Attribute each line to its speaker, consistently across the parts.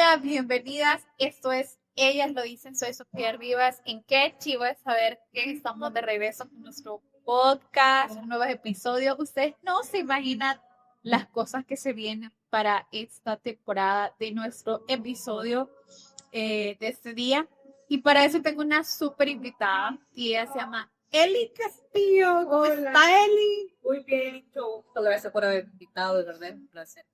Speaker 1: Hola, bienvenidas. Esto es Ellas lo dicen, soy Sofía Rivas. En qué chivo es saber que estamos de regreso con nuestro podcast, nuevos episodios. Ustedes no se imaginan las cosas que se vienen para esta temporada de nuestro episodio de este día. Y para eso tengo una súper invitada y ella se llama Eli Castillo. ¿Cómo está, Eli?
Speaker 2: Muy bien, mucho gusto. Gracias por haber invitado, de verdad, es un placer.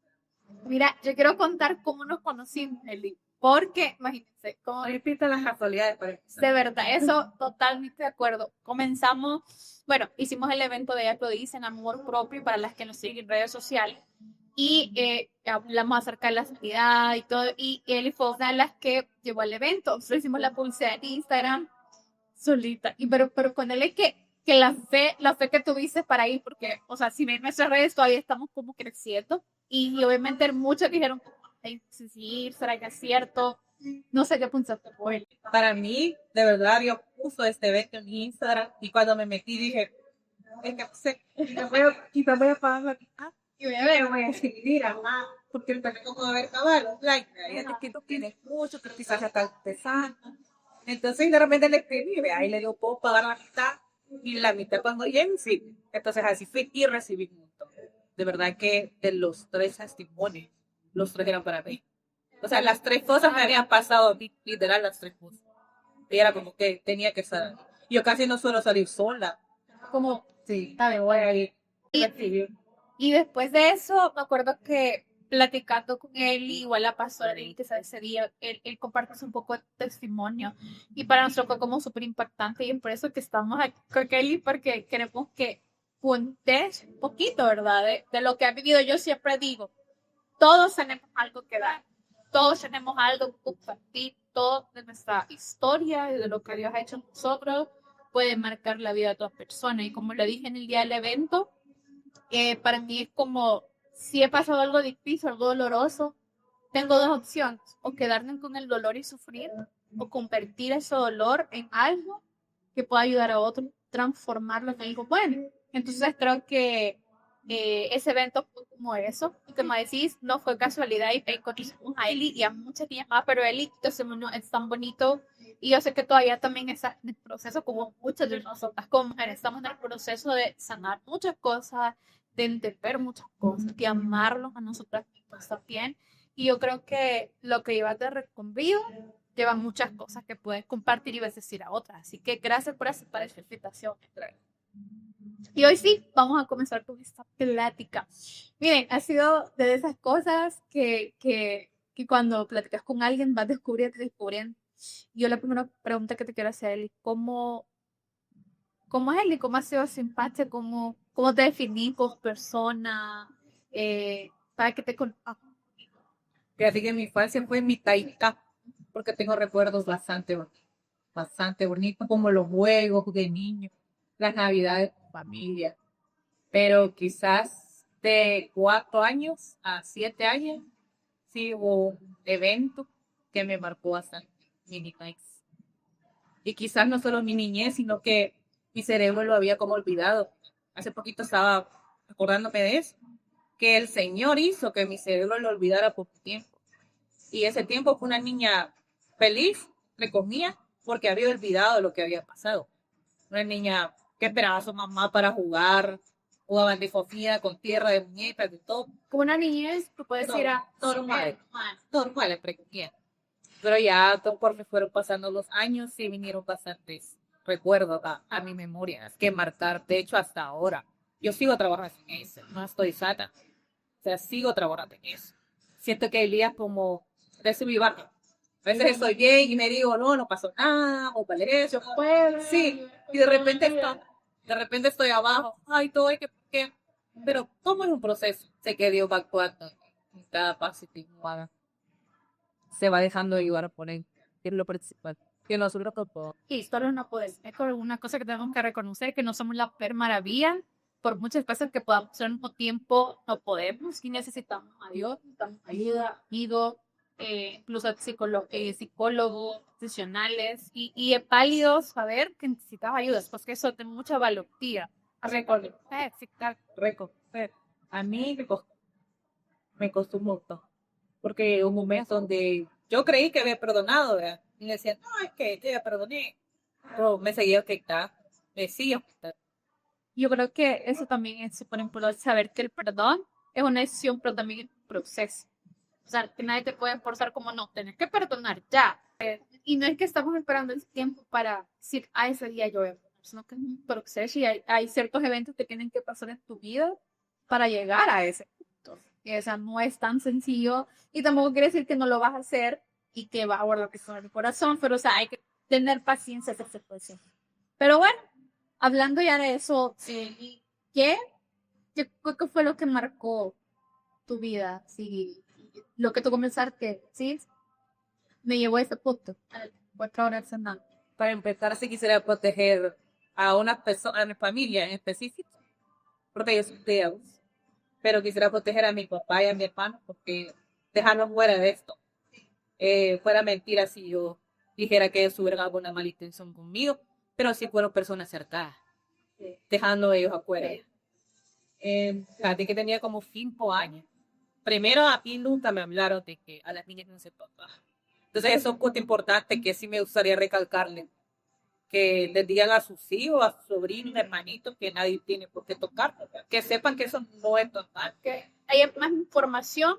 Speaker 1: Mira, yo quiero contar cómo nos conocimos, Eli, porque imagínense, como
Speaker 2: Hoy pinta las casualidades para
Speaker 1: de
Speaker 2: empezar.
Speaker 1: verdad, eso totalmente de acuerdo. Comenzamos, bueno, hicimos el evento de Ellas lo dicen, amor propio, para las que nos siguen en redes sociales. Y hablamos acerca de la sanidad y todo. Y Eli fue una de las que llevó al evento. Nosotros hicimos la publicidad en Instagram solita. Y pero con él es que la fe que tuviste para ir, porque, o sea, si ven nuestras redes todavía estamos como creciendo. Y obviamente muchos dijeron, "Ay, sí, será que es cierto". No sé qué pensaste por él.
Speaker 2: Para mí, de verdad, yo puso este evento en mi Instagram y cuando me metí dije, es que no sé, y me voy a pagar la mitad y voy a escribir, ajá, porque el pendejo como haber cabal, like, es que tú tienes mucho, que quizás ya está empezando. Entonces, de repente le escribí, vea, y le digo, puedo pagar la mitad y la mitad cuando llegue, sí. Entonces, así fui y recibí un montón. De verdad que de los tres testimonios, los tres eran para mí. O sea, las tres cosas me habían pasado a mí, literal, las tres cosas. Y era como que tenía que salir. Yo casi no suelo salir sola.
Speaker 1: Como,
Speaker 2: Sí,
Speaker 1: está bien,
Speaker 2: voy
Speaker 1: bueno.
Speaker 2: a ir.
Speaker 1: Y, y después de eso, me acuerdo que platicando con él, igual la pastora de que ese día, él comparte un poco de testimonio. Y para nosotros fue como súper impactante. Y es por eso que estamos aquí con Kelly, porque queremos que cuentes un poquito, ¿verdad? De lo que ha vivido. Yo siempre digo, todos tenemos algo que dar. Todos tenemos algo que compartir. Todo de nuestra historia y de lo que Dios ha hecho en nosotros puede marcar la vida de otras personas. Y como le dije en el día del evento, para mí es como, si he pasado algo difícil, algo doloroso, tengo dos opciones, o quedarme con el dolor y sufrir, o convertir ese dolor en algo que pueda ayudar a otro, transformarlo en algo bueno. Entonces creo que ese evento fue como eso, y como decís, no fue casualidad y encontramos a Eli y a muchas niñas más, pero Eli, testimonio es tan bonito y yo sé que todavía también está en el proceso, como muchas de nosotras como mujeres, estamos en el proceso de sanar muchas cosas, de entender muchas cosas, de amarlos a nosotras mismas también. Y yo creo que lo que llevas de recorrido lleva muchas cosas que puedes compartir y decir a otras. Así que gracias por aceptar esta invitación. Y hoy sí, vamos a comenzar con esta plática. Miren, ha sido de esas cosas que cuando platicas con alguien vas descubriendo. Yo la primera pregunta que te quiero hacer es, ¿cómo es él y cómo ha sido su infancia? ¿Cómo te definís como persona? Para que te conozcas.
Speaker 2: Fíjate que mi infancia fue mi taita, porque tengo recuerdos bastante bonitos, como los juegos de niños, las navidades con familia. Pero quizás de 4 años a 7 años, sí hubo un evento que me marcó bastante, mi niñez. Y quizás no solo mi niñez, sino que mi cerebro lo había como olvidado. Hace poquito estaba acordándome de eso, que el Señor hizo que mi cerebro lo olvidara por un tiempo. Y ese tiempo fue una niña feliz, le comía, porque había olvidado lo que había pasado. Una niña que esperaba a su mamá para jugar, jugaban de fofía con tierra, de muñecas, de todo.
Speaker 1: Como una niñez, tú puedes ir a...
Speaker 2: Normal, entre comillas. Pero ya conforme fueron pasando los años, sí vinieron bastantes recuerdos a mi memoria, que marcar. De hecho, hasta ahora, yo sigo trabajando en eso, no estoy sana. O sea, sigo trabajando en eso. Siento que hay días como de subir y bajar. A veces estoy bien y me digo, no, no pasó nada, o vale eso, pues, sí. Y de repente estoy abajo, ay, todo hay que, pero todo es un proceso. Sé que Dios va actuando en cada paso que uno haga. Se va dejando ayudar por él, que es lo principal. Que nosotros todo.
Speaker 1: Y solo no puedes. Es como una cosa que tenemos que reconocer, que no somos la per maravilla. Por muchas cosas que podamos hacer al mismo tiempo, no podemos y necesitamos a Dios, necesitamos ayuda, amigos, incluso psicólogos, profesionales. Y es válido saber que necesitas ayuda, porque eso tiene mucha valentía. A reconocer, sí, claro.
Speaker 2: Recoger. A mí me costó un montón. Porque hubo un momento donde yo creí que había perdonado, ¿verdad? Y le decía, no, es que te perdoné. Pero me seguía afectando, me sigue afectando.
Speaker 1: Yo creo que eso también es súper importante, saber que el perdón es una decisión, pero también es un proceso. O sea, que nadie te puede forzar como no, tener que perdonar ya. Y no es que estamos esperando el tiempo para decir, ah, ese día yo voy a perdonar, sino que es un proceso y hay ciertos eventos que tienen que pasar en tu vida para llegar a ese punto. Y, o sea, no es tan sencillo y tampoco quiere decir que no lo vas a hacer y que vas a guardar eso en el corazón, pero o sea, hay que tener paciencia en esa situación. Pero bueno, hablando ya de eso, ¿qué, qué fue lo que marcó tu vida? Sí, lo que tú comenzaste, ¿sí? Me llevó a ese punto. Voy a trabajar nada.
Speaker 2: Para empezar, si quisiera proteger a una persona, a mi familia en específico, porque yo soy de ellos, pero quisiera proteger a mi papá y a mi hermano, porque dejarlos fuera de esto. Fuera mentira si yo dijera que ellos tuvieron alguna mala intención conmigo, pero sí fueron personas cercanas, dejando ellos afuera. Fíjate que tenía como 5 años. Primero a mí nunca me hablaron de que a las niñas no se toca. Entonces eso es un punto importante que sí me gustaría recalcarle, que les digan a sus hijos, a sus sobrinos, hermanitos, que nadie tiene por qué tocar, que sepan que eso no es normal.
Speaker 1: Que hay más información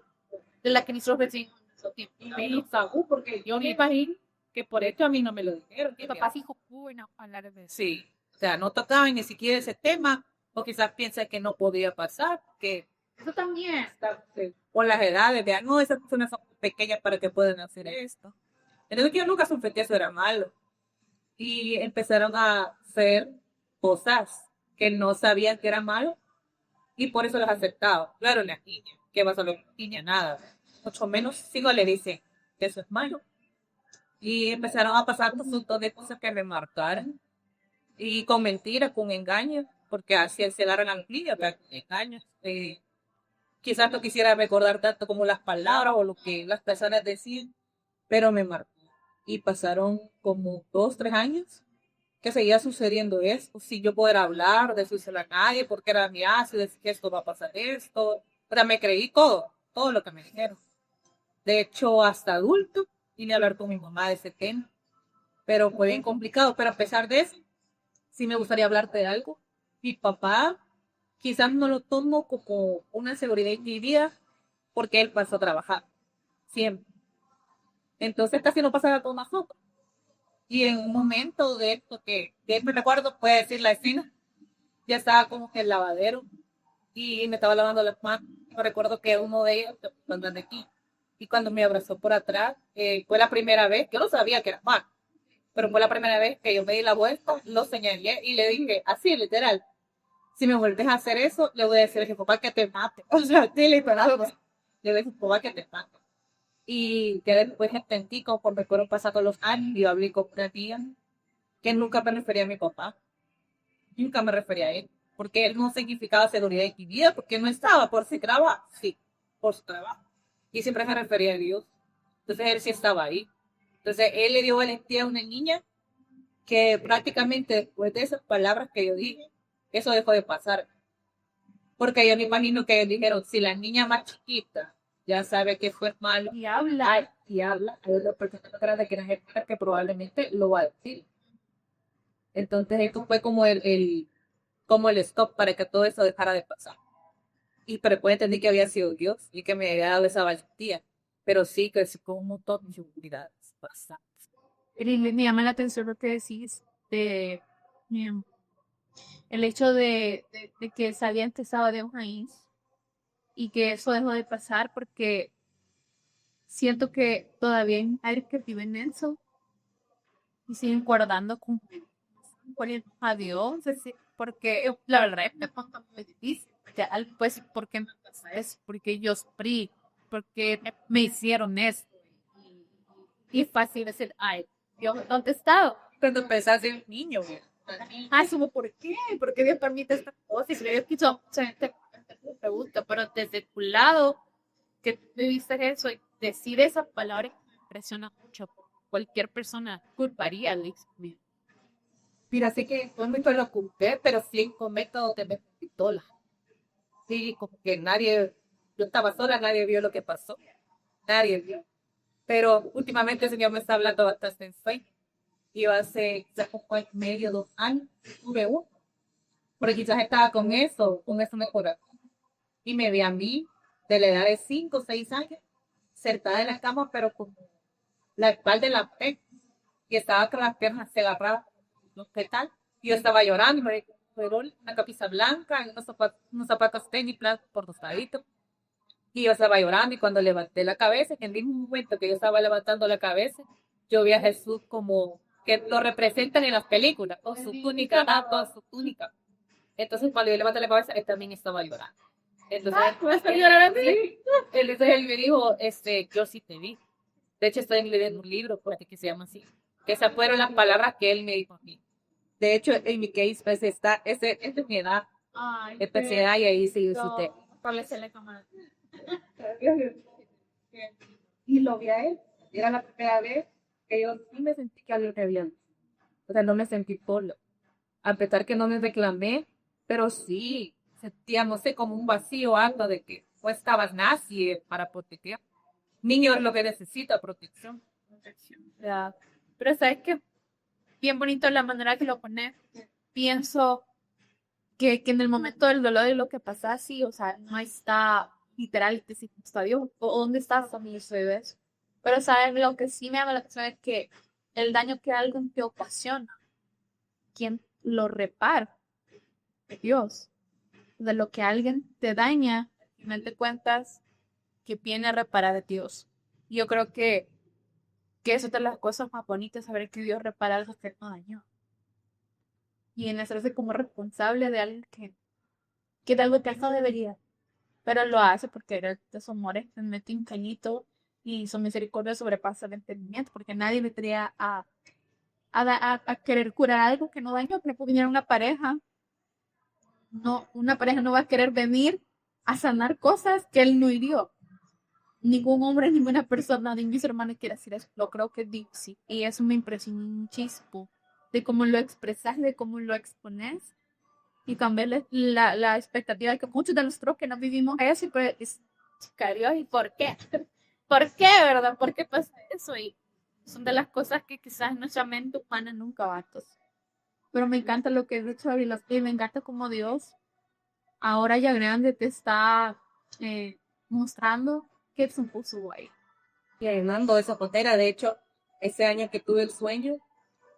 Speaker 1: de la que nosotros recibimos en nuestro tiempo.
Speaker 2: Y me tabú, porque yo me imagino que por esto a mí no me lo dijeron.
Speaker 1: Mi papá sí dijo, bueno, hablar de eso.
Speaker 2: Sí, o sea, no tocaban ni siquiera ese tema, o quizás piensa que no podía pasar, que
Speaker 1: eso también está.
Speaker 2: por las edades, vean, no, esas personas son pequeñas para que puedan hacer esto. Entonces yo nunca sospeché que eso era malo. Y empezaron a hacer cosas que no sabían que era malo y por eso las aceptaba. Claro, las niñas, ¿qué vas a las niñas? Nada. Mucho menos si no le dicen que eso es malo. Y empezaron a pasar un montón de cosas que me marcaron. Y con mentiras, con engaños, porque así se agarran a los niños, con engaños. Quizás no quisiera recordar tanto como las palabras o lo que las personas decían, pero me marcó. Y pasaron como 2, 3 años que seguía sucediendo esto, sin yo poder hablar, decírselo a nadie, porque era mi ácido, decir que esto va a pasar esto. O sea, me creí todo lo que me dijeron. De hecho, hasta adulto, vine a hablar con mi mamá de ese tema, pero fue bien complicado. Pero a pesar de eso, sí me gustaría hablarte de algo. Mi papá quizás no lo tomo como una seguridad en mi vida, porque él pasó a trabajar, siempre. Entonces casi no pasaba con nosotros. Y en un momento de esto que siempre recuerdo, puede decir la escena, ya estaba como que el lavadero y me estaba lavando las manos. Yo recuerdo que uno de ellos andaba de aquí. Y cuando me abrazó por atrás, fue la primera vez, yo no sabía que era mal, pero fue la primera vez que yo me di la vuelta, lo señalé y le dije, así literal, si me vuelves a hacer eso, le voy a decir a mi papá que te mate. O sea, sí, literal, le voy a decir a mi papá que te mate. Y ya después entendí, conforme fueron pasando los años, y yo hablé con una tía que nunca me refería a mi papá, nunca me refería a él, porque él no significaba seguridad en mi vida, porque no estaba por su trabajo, sí, por su trabajo. Y siempre me refería a Dios. Entonces él sí estaba ahí. Entonces él le dio valentía a una niña que prácticamente después de esas palabras que yo dije, eso dejó de pasar. Porque yo me imagino que ellos dijeron, si la niña más chiquita ya sabe que fue malo y habla, hay otra persona atrás de que era que probablemente lo va a decir. Entonces esto fue como el stop para que todo eso dejara de pasar. Y pero después entendí que había sido Dios y que me había dado esa valentía. Pero sí que es con un montón de inseguridades pasadas.
Speaker 1: Me llama la atención lo que decís de el hecho de que sabían que estaba de un maíz y que eso dejó de pasar porque siento que todavía hay padres que viven eso y siguen guardando con a Dios, porque la verdad es que es muy difícil. Ya, pues, porque me pasa eso? Porque yo sufrí, porque me hicieron esto. Y es fácil decir, ay, Dios, ¿dónde he estado?
Speaker 2: Cuando pensás en un niño,
Speaker 1: Sumo, ¿por qué? ¿Por qué Dios permite estas cosas? Y creo que mucha gente me pregunta, pero desde tu lado, que tú viviste eso y decir esas palabras me impresiona mucho. Cualquier persona culparía a Luis.
Speaker 2: mira, así que no me lo oculté, pero sí con método de pistola. Sí, como que nadie, yo estaba sola, nadie vio lo que pasó. Nadie vio. Pero últimamente el Señor me está hablando bastante en sueño. Yo hace ya como año y medio, 2 años, tuve uno. Pero quizás estaba con eso mejorado. Y me vi a mí, de la edad de 5 o 6 años, sentada en la cama, pero con la espalda en la pared. Y estaba con las piernas agarradas. No sé tal. Y yo estaba llorando, me pero una camisa blanca, unos zapatos tenis blancos por los laditos. Y yo estaba llorando y cuando levanté la cabeza, en el mismo momento que yo estaba levantando la cabeza, yo vi a Jesús como que lo representan en las películas, con su túnica, con su túnica. Entonces cuando yo levanté la cabeza, él también estaba llorando. Entonces,
Speaker 1: ¿Me estás llorando?
Speaker 2: sí, él me dijo, yo sí te vi. De hecho, estoy leyendo un libro pues, que se llama así. Que esas fueron las palabras que él me dijo a mí. De hecho, en mi case, pues está, esa es mi edad.
Speaker 1: Ay,
Speaker 2: Empecé y ahí sí usted.
Speaker 1: ¿Cuál es la cámara?
Speaker 2: Y lo vi a él. Era la primera vez que yo sí me sentí que alguien me había visto. O sea, no me sentí solo. A pesar que no me reclamé, pero sí sentía, no sé, como un vacío alto de que no estabas nadie para proteger. Niño es lo que necesita protección.
Speaker 1: Ya. Pero sabes que bien bonito la manera que lo pones. Pienso que en el momento del dolor de lo que pasa así, o sea, no está literal, te si está Dios, o dónde estás, también soy de eso. Pero sabes, lo que sí me llama la atención es que el daño que alguien te ocasiona, quien lo repara, es Dios. De lo que alguien te daña, al final de cuentas, que viene a reparar es Dios. Y yo creo que eso es de las cosas más bonitas, saber que Dios repara algo que no dañó. Y en hacerse como responsable de alguien que de algo que él no debería. Pero lo hace porque era de su amor es realmente infinito y su misericordia sobrepasa el entendimiento, porque nadie vendría a querer curar algo que no dañó. Pero pues viniera una pareja, no, una pareja no va a querer venir a sanar cosas que él no hirió. Ningún hombre, ninguna persona, ni mis hermanos quiere decir eso. Lo creo que Dios sí. Y eso me impresionó un chispo de cómo lo expresas, de cómo lo expones y cambiarle la expectativa de que muchos de nosotros que no vivimos eso y pues es, chica, Dios, ¿y por qué? ¿Por qué, verdad? ¿Por qué pasa eso? Y son de las cosas que quizás nuestra mente humana nunca va a hacer. Pero me encanta lo que he dicho y me encanta cómo Dios, ahora ya grande, te está mostrando que es un puso ahí.
Speaker 2: Y Hernando, esa frontera, de hecho, ese año que tuve el sueño,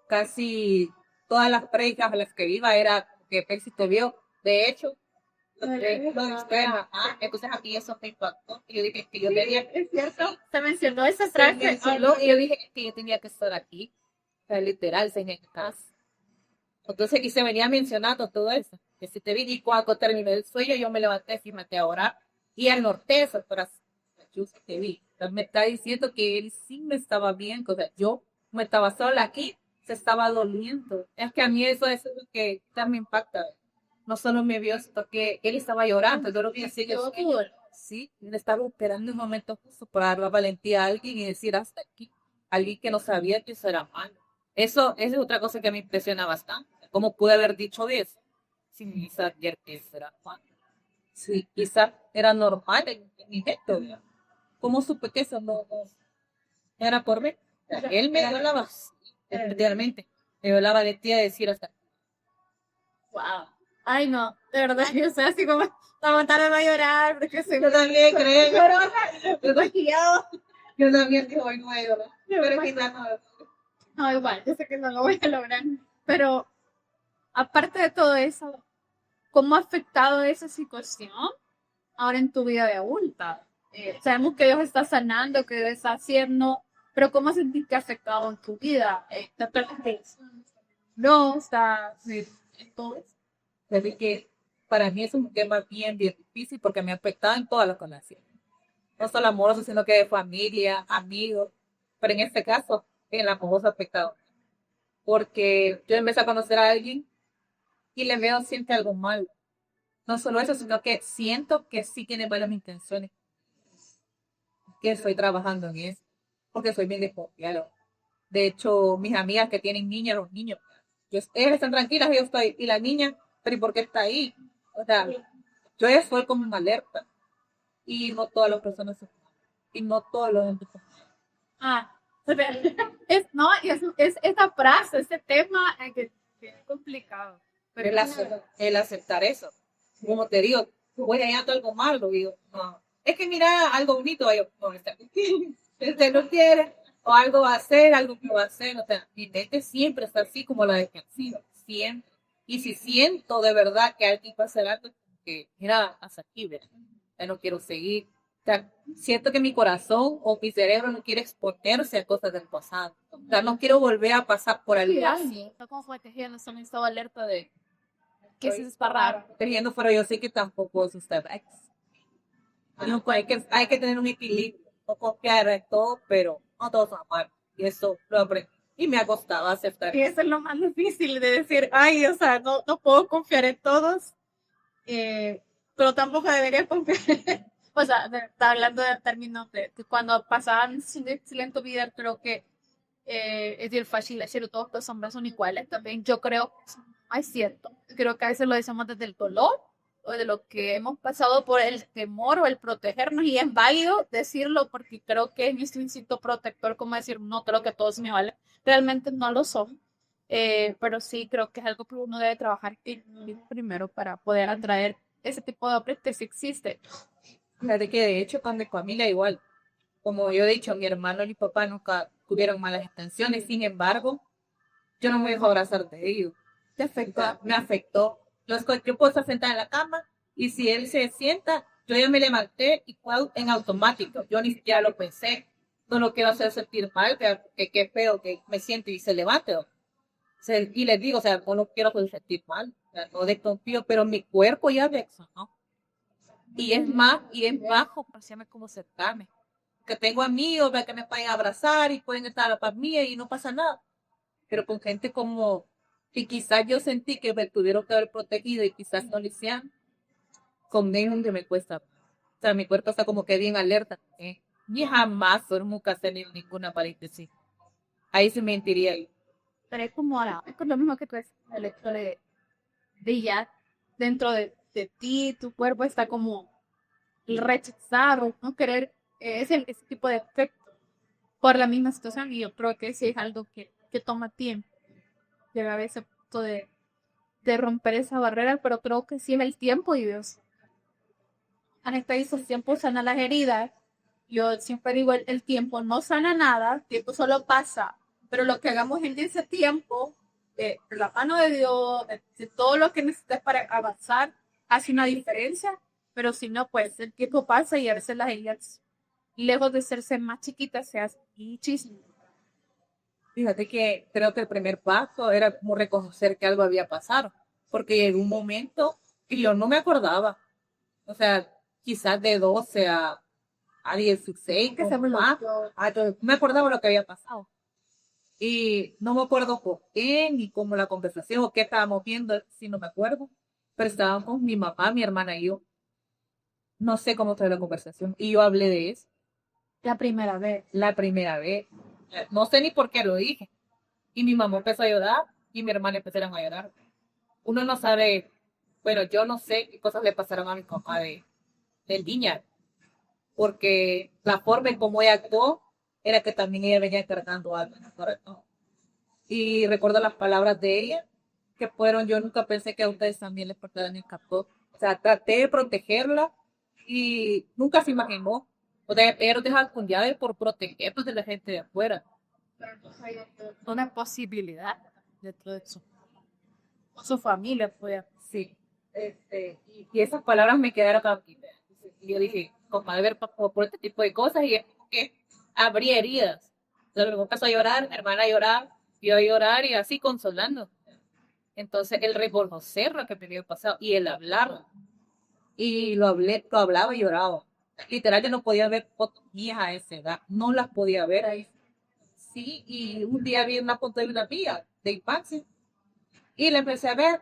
Speaker 2: casi todas las predicas a las que iba era que Pepsi te vio. De hecho, entonces aquí eso me impactó. Y yo dije que yo tenía,
Speaker 1: Es cierto, se mencionó esa
Speaker 2: se
Speaker 1: frase.
Speaker 2: mencionó, y yo dije que yo tenía que estar aquí. O sea, literal, se en casa. Entonces aquí se venía mencionando todo eso. Que si te vi y cuando terminé el sueño, yo me levanté, fíjate a orar. Y al norte, eso, pero yo sí te vi. O sea, me está diciendo que él sí me estaba bien. O sea, yo me estaba sola aquí, se estaba doliendo. Es que a mí eso es lo que también impacta. No solo me vio, sino que él estaba llorando. Yo lo que decía yo, sí, él estaba esperando un momento justo para dar la valentía a alguien y decir hasta aquí. Alguien que no sabía que eso era malo. Eso es otra cosa que me impresiona bastante. ¿Cómo pude haber dicho de eso? Sin saber que eso era malo. Sí, quizás era normal en mi gesto. ¿Cómo supe que eso no era por mí? Él me dio la base, literalmente. Me dio la valentía de decir hasta.
Speaker 1: Wow. Ay, no, de verdad, yo soy así como, la montaron a llorar, porque soy
Speaker 2: Yo también creo.
Speaker 1: llorosa, demasiado.
Speaker 2: Yo también digo, hoy no he ido. Pero quizás no.
Speaker 1: No, igual, yo sé que no lo voy a lograr. Pero, aparte de todo eso, ¿cómo ha afectado esa situación ahora en tu vida de adulta? Sabemos que Dios está sanando, que Dios está haciendo, pero ¿cómo sentís que ha afectado en tu vida? No, está, sí, entonces,
Speaker 2: Así que para mí es un tema bien difícil porque me ha afectado en todas las relaciones. No solo amoroso, sino que de familia, amigos. Pero en este caso, en el amoroso ha afectado. Porque yo empecé a conocer a alguien y le veo siempre algo malo. No solo eso, sino que siento que sí tiene buenas intenciones. Que estoy trabajando en eso. Porque soy bien desconfiado. De hecho, mis amigas que tienen niñas, los niños, ellas están tranquilas, yo estoy. Y la niña, pero ¿y por qué está ahí? O sea, yo estoy como en alerta. Y no todas las personas son. Y no todos los hombres son.
Speaker 1: Ah, no, es esta frase, este tema que es complicado. Pero
Speaker 2: El aceptar eso. Como te digo, voy a hallar algo malo, digo, no. Es que mira algo bonito, yo, no, este no quiere, o algo va a hacer, algo que va a hacer, o sea, mi mente siempre está así como la defensiva, siempre. Y si siento de verdad que alguien va a hacer algo, que mira, hasta aquí, ¿verdad? Ya no quiero seguir. O sea, siento que mi corazón o mi cerebro no quiere exponerse a cosas del pasado. O sea, no quiero volver a pasar por algo así.
Speaker 1: no como fue tejiendo, solo estaba alerta de que se esparrar.
Speaker 2: Teniendo, pero yo sé que tampoco es usted ex. No, hay que tener un equilibrio, no confiar en todo, pero no todos son amables. Y eso lo aprendí. Y me ha costado aceptar.
Speaker 1: Y eso es lo más difícil de decir, ay, o sea, no puedo confiar en todos, pero tampoco debería confiar. O sea, está hablando de términos de cuando pasaban en tu vida, creo que es decir, fácil decir, todos los hombres son iguales también. Yo creo, es cierto, creo que a veces lo decimos desde el dolor o de lo que hemos pasado por el temor o el protegernos y es válido decirlo porque creo que es nuestro instinto protector, como decir, no creo que todos me valen, realmente no lo son, pero sí creo que es algo que uno debe trabajar primero para poder atraer ese tipo de hombres que sí existe.
Speaker 2: Fíjate que de hecho con mi familia igual, como yo he dicho, mi hermano y mi papá nunca tuvieron malas intenciones, sin embargo, yo no me dejo abrazar de ellos. ¿Te afecta? Me afectó. Yo puedo estar sentada en la cama y si él se sienta, yo ya me levanté y fue en automático. Yo ni siquiera lo pensé. No lo quiero hacer sentir mal, que feo que me siente y se levante. Y les digo, o sea, no lo quiero hacer sentir mal, o sea, no desconfío, pero mi cuerpo ya me exonó. Y es bajo, parecíame como acercarme. Que tengo amigos que me pueden abrazar y pueden estar a la paz mía y no pasa nada, pero con gente como que quizás yo sentí que me tuvieron que haber protegido y quizás no lo hicieron, con es donde me cuesta. O sea, mi cuerpo está como que bien alerta. Ni jamás nunca hacer ninguna paréntesis. Ahí se mentiría.
Speaker 1: Pero es como ahora, es lo mismo que tú es el hecho de ya dentro de ti, tu cuerpo está como el rechazar o no querer ese tipo de efecto por la misma situación y yo creo que sí es algo que toma tiempo llegar a ese punto de romper esa barrera, pero creo que sí es el tiempo y Dios. Anestesios tiempo sana las heridas. Yo siempre digo, el tiempo no sana nada, el tiempo solo pasa, pero lo que hagamos en ese tiempo, de la mano de Dios, de todo lo que necesitas para avanzar, hace una diferencia, pero si no, pues el tiempo pasa y a veces las heridas, lejos de serse más chiquitas, se hacen muchísimo.
Speaker 2: Fíjate que creo que el primer paso era como reconocer que algo había pasado, porque en un momento y yo no me acordaba, o sea, quizás de 12 a 16,
Speaker 1: Que se
Speaker 2: más,
Speaker 1: bloqueó.
Speaker 2: no me acordaba lo que había pasado. Y no me acuerdo por qué, ni cómo la conversación, o qué estábamos viendo, si no me acuerdo. Pero estábamos con mi mamá, mi hermana y yo. No sé cómo fue la conversación. Y yo hablé de eso.
Speaker 1: La primera vez.
Speaker 2: La primera vez. No sé ni por qué lo dije. Y mi mamá empezó a llorar y mi hermana empezaron a llorar. Uno no sabe, bueno, yo no sé qué cosas le pasaron a mi mamá de niña. Porque la forma en cómo ella actuó era que también ella venía cargando algo. ¿No? Y recuerdo las palabras de ella, que fueron, yo nunca pensé que a ustedes también les portaran el capó. O sea, traté de protegerla y nunca se imaginó. O sea, ellos dejan con llave por protegernos de la gente de afuera.
Speaker 1: Una posibilidad dentro de su familia, pues.
Speaker 2: Sí. Y esas palabras me quedaron aquí. Y yo dije, como de ver por este tipo de cosas y es que habría heridas. Entonces me empezó a llorar, mi hermana a llorar, yo a llorar y así consolando. Entonces, el reconocer lo que me había pasado y el hablar. Y lo hablaba y lloraba. Literal, yo no podía ver fotos mías a esa edad. No las podía ver ahí. Sí, y un día vi una foto de una amiga de infancia y la empecé a ver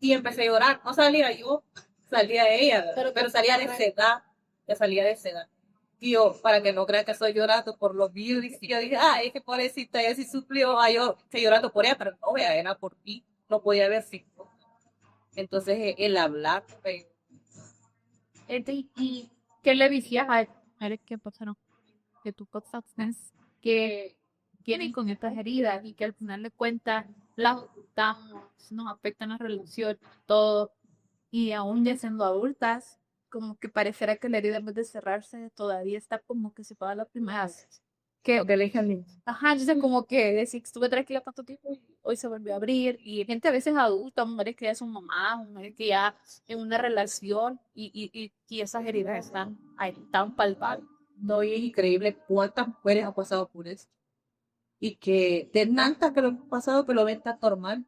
Speaker 2: y empecé a llorar. No salía yo, salía ella, pero salía de esa edad. Ya salía de esa edad. Y yo, para que no crean que estoy llorando por los vídeos, yo dije, ay, qué pobrecita, ella sí sufrió, ay, yo estoy llorando por ella, pero no, vea, era por mí, no podía ver si. Entonces, el hablar,
Speaker 1: ¿Y qué le decías a él? ¿Qué pasaron? ¿Que tú cosas? que vienen con estas heridas y que al final de cuentas las ocultamos, nos afectan las relaciones, todo. Y aún ya siendo adultas, como que pareciera que la herida en vez de cerrarse todavía está como que separada las primeras.
Speaker 2: Que le dije al niño.
Speaker 1: Ajá, entonces como que decir, estuve tranquila tanto tiempo y hoy se volvió a abrir. Y gente a veces adulta, mujeres que ya son mamás, mujeres que ya en una relación y esas heridas están ahí, tan palpables.
Speaker 2: No, y es increíble cuántas mujeres han pasado por eso. Y que de tantas que lo han pasado, que lo ven tan normal.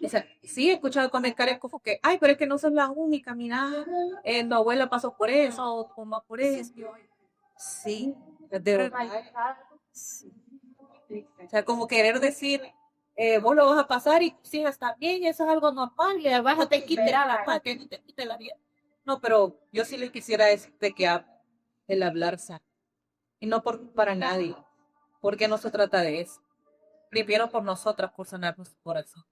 Speaker 2: O sea, sí he escuchado comentarios como que, ay, pero es que no sos la única, mira, tu abuela pasó por eso, o tu mamá por eso. Sí, de verdad. Sí. O sea, como querer decir, vos lo vas a pasar y sí, está bien, eso es algo normal, y vas a te quitar la paz, que te quite la vida. No, pero yo sí le quisiera decirte que el hablar sana. Y no para nadie, porque no se trata de eso. Primero por nosotras, por sanar nuestro corazón.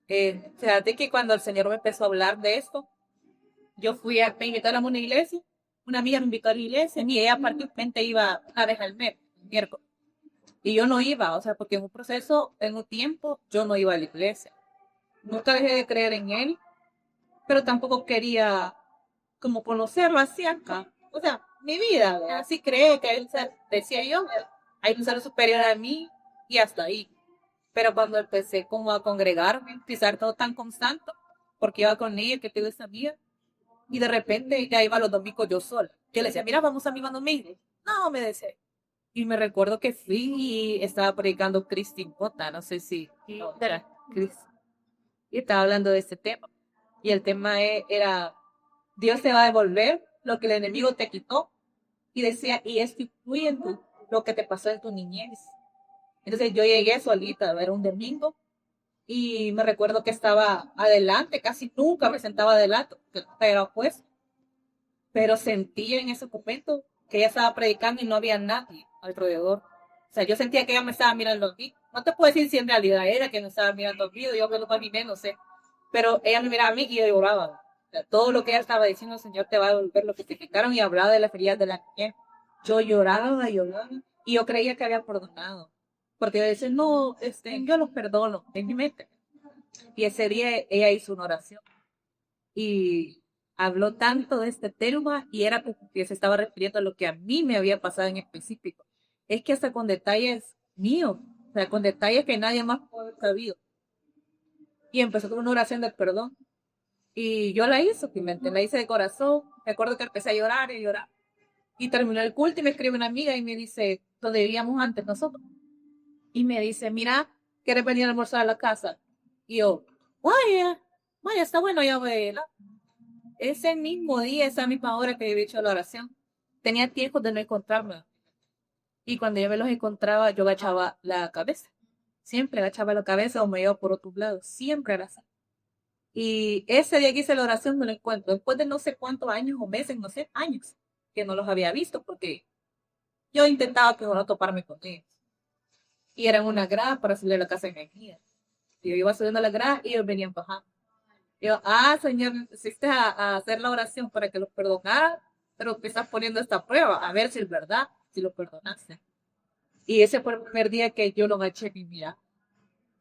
Speaker 2: Fíjate que cuando el Señor me empezó a hablar de esto, me invitaron a una iglesia, una amiga me invitó a la iglesia y ella particularmente iba una vez al mes, miércoles. Y yo no iba, o sea, porque en un proceso, en un tiempo, yo no iba a la iglesia. Nunca dejé de creer en él, pero tampoco quería como conocerlo así acá. O sea, mi vida, ¿verdad? Así cree que él, decía yo, hay un ser superior a mí y hasta ahí. Pero cuando empecé como a congregarme, a utilizar todo tan constante, porque iba con ella, que tengo esa amiga, y de repente ya iba los domingos yo sola. Yo le decía, mira, vamos a mi domingo. No, me decía. Y me recuerdo que fui y estaba predicando Christine Pota, no sé si era Chris. Y estaba hablando de este tema. Y el tema era, Dios te va a devolver lo que el enemigo te quitó. Y decía, y esto influye en lo que te pasó en tu niñez. Entonces yo llegué solita, era un domingo, y me recuerdo que estaba adelante, casi nunca me sentaba adelante, pero pues, pero sentí en ese momento que ella estaba predicando y no había nadie alrededor. O sea, yo sentía que ella me estaba mirando a mí. No te puedo decir si en realidad era que me estaba mirando a mí, yo que lo imaginé, no sé. Pero ella me miraba a mí y yo lloraba. O sea, todo lo que ella estaba diciendo, el Señor te va a devolver lo que te quitaron, y hablaba de las feridas de la niñez. Yo lloraba, lloraba, y yo creía que había perdonado. Porque yo decía, no, yo los perdono, en mi mente. Y ese día ella hizo una oración y habló tanto de este tema, y era como que se estaba refiriendo a lo que a mí me había pasado en específico. Es que hasta con detalles míos, o sea, con detalles que nadie más puede haber sabido. Y empezó con una oración de perdón. Y yo la hice, simplemente la hice de corazón. Me acuerdo que empecé a llorar y llorar. Y terminó el culto y me escribe una amiga y me dice, donde vivíamos antes nosotros. Y me dice, mira, ¿quieres venir a almorzar a la casa? Y yo, vaya, está bueno, ya voy. Ese mismo día, esa misma hora que había hecho la oración, tenía tiempo de no encontrarme. Y cuando yo me los encontraba, yo agachaba la cabeza. Siempre agachaba la cabeza o me iba por otro lado. Siempre era así. Y ese día que hice la oración me lo encuentro. Después de no sé cuántos años o meses, no sé, años, que no los había visto porque yo intentaba que no toparme con ellos. Y eran una grada para subir a la casa de mi guía. Y yo iba subiendo la grada y ellos venían bajando. Y yo, Señor, necesitas a hacer la oración para que los perdonara, pero te estás poniendo esta prueba, a ver si es verdad, si los perdonaste. Y ese fue el primer día que yo los eché y mira,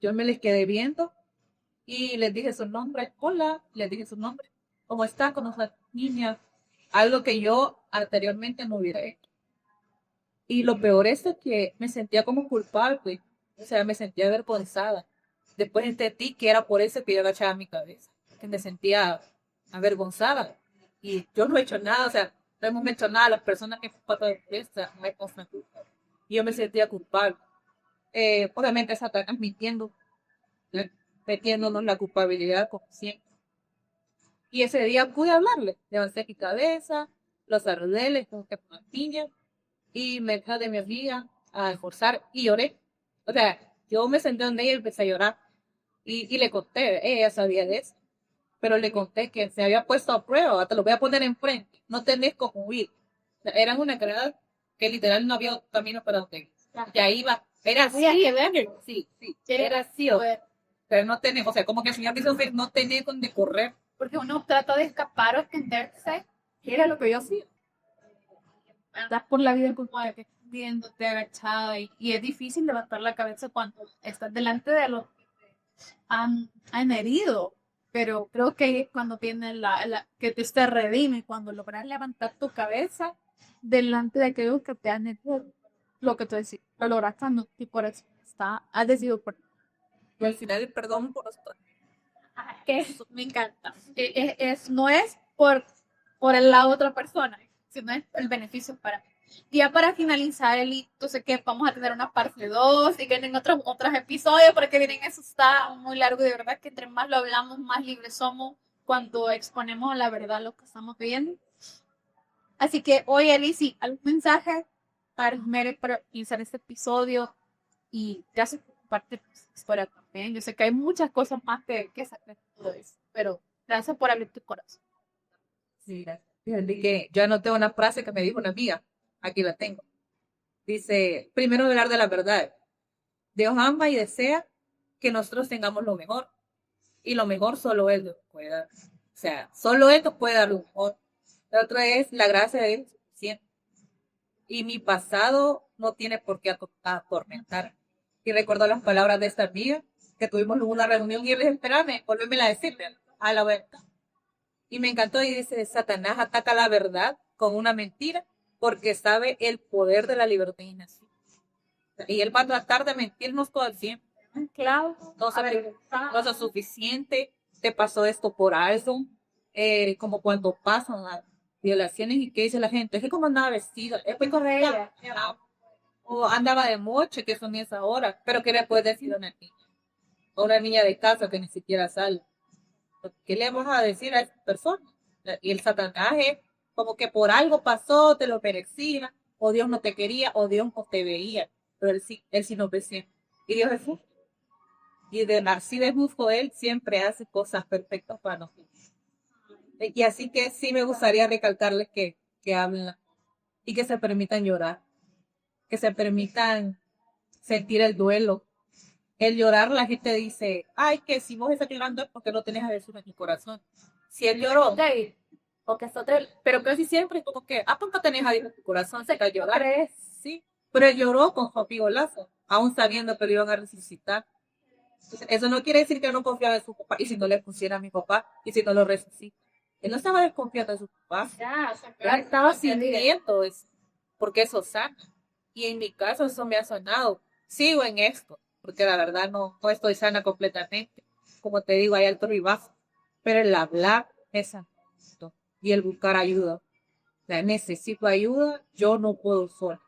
Speaker 2: yo me les quedé viendo y les dije su nombre, hola, les dije su nombre, ¿cómo está con esa niña? Algo que yo anteriormente no hubiera hecho. Y lo peor es que me sentía como culpable, o sea, me sentía avergonzada. Después entendí que era por eso que yo agachaba mi cabeza, que me sentía avergonzada. Y yo no he hecho nada, o sea, no hemos hecho nada, las personas que pasan de fiesta, no hay cosa. Y yo me sentía culpable. Obviamente Satanás mintiendo, metiéndonos la culpabilidad como siempre. Y ese día pude hablarle, levanté mi cabeza, los saludé, les toqué por la piña, y me dejé de mi amiga a esforzar y lloré. O sea, yo me senté donde ella y empecé a llorar. Y le conté, ella sabía de eso, pero le conté que se había puesto a prueba, te lo voy a poner enfrente, no tenés cómo huir. O sea, eran una creada que literal no había camino para donde. Ya iba, era así, sí, era así, pero no tenés, o sea, como que el Señor me hizo ver, no tenés donde correr.
Speaker 1: Porque uno trata de escapar o esconderse, que era lo que yo hacía. Andar por la vida culpable. viéndote agachada y es difícil levantar la cabeza cuando estás delante de los han herido. Pero creo que cuando viene que te redime, cuando logras levantar tu cabeza delante de aquellos que te han herido, lo que tú decís, lo lograste y por eso has decidido por
Speaker 2: Y al final el perdón por los dos.
Speaker 1: que eso me encanta. No es por la otra persona, sino es el beneficio para mí. Y ya para finalizar, Eli, yo sé que vamos a tener una parte 2 y que vienen otros episodios, porque vienen, eso está muy largo y de verdad que entre más lo hablamos, más libres somos cuando exponemos la verdad lo que estamos viviendo. Así que hoy, Eli, sí, algún mensaje para Mere para iniciar este episodio y gracias por compartir tu historia también. Yo sé que hay muchas cosas más que saber de todo eso, pero gracias por abrir tu corazón.
Speaker 2: Sí, gracias. Fíjate que yo anoté una frase que me dijo una amiga, aquí la tengo. Dice, primero hablar de la verdad. Dios ama y desea que nosotros tengamos lo mejor. Y lo mejor solo Él nos puede dar. O sea, solo Él nos puede dar lo mejor. La otra es la gracia de Él suficiente. Y mi pasado no tiene por qué atormentar. Y recuerdo las palabras de esta amiga, que tuvimos una reunión y yo le dije, espérame, volvéme a decirle a la verdad. Y me encantó y dice, Satanás ataca la verdad con una mentira porque sabe el poder de la libertinación. Y él va a tratar de mentirnos todo el tiempo. Claro, no es suficiente, te pasó esto por algo, como cuando pasan las violaciones y que dice la gente, es que como andaba vestida, es que correcta, o andaba de moche, que son esas horas, pero ¿qué le puedes decir a una niña? A una niña de casa que ni siquiera sale. ¿Qué le vamos a decir a esa persona? Y el Satanás es como que por algo pasó, te lo merecía, o Dios no te quería, o Dios no te veía, pero él sí nos ve siempre. Y Dios es justo. Y así de justo Él siempre hace cosas perfectas para nosotros. Y así que sí me gustaría recalcarles que hablen y que se permitan llorar, que se permitan sentir el duelo. El llorar, la gente dice, ay, que si vos estás llorando es porque no tenés a Jesús en tu corazón. Si Él lloró, porque pero casi siempre es como que, ¿por qué tenés a Dios en tu corazón? Se cayó llorar. Sí, pero Él lloró con Job y Golazo, aún sabiendo que lo iban a resucitar. Eso no quiere decir que no confiaba en su papá, y si no le pusiera a mi papá, y si no lo resucita. Él no estaba desconfiando de su papá. Él estaba sintiendo eso, porque eso sana. Y en mi caso eso me ha sanado. Sigo en esto, porque la verdad no estoy sana completamente. Como te digo, hay alto y bajo. Pero el hablar es santo. Y el buscar ayuda. O sea, necesito ayuda, yo no puedo sola.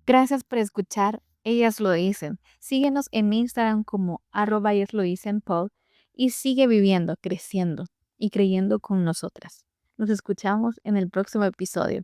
Speaker 3: Gracias por escuchar. Ellas lo dicen. Síguenos en Instagram como @ellasloDicenPod y sigue viviendo, creciendo y creyendo con nosotras. Nos escuchamos en el próximo episodio.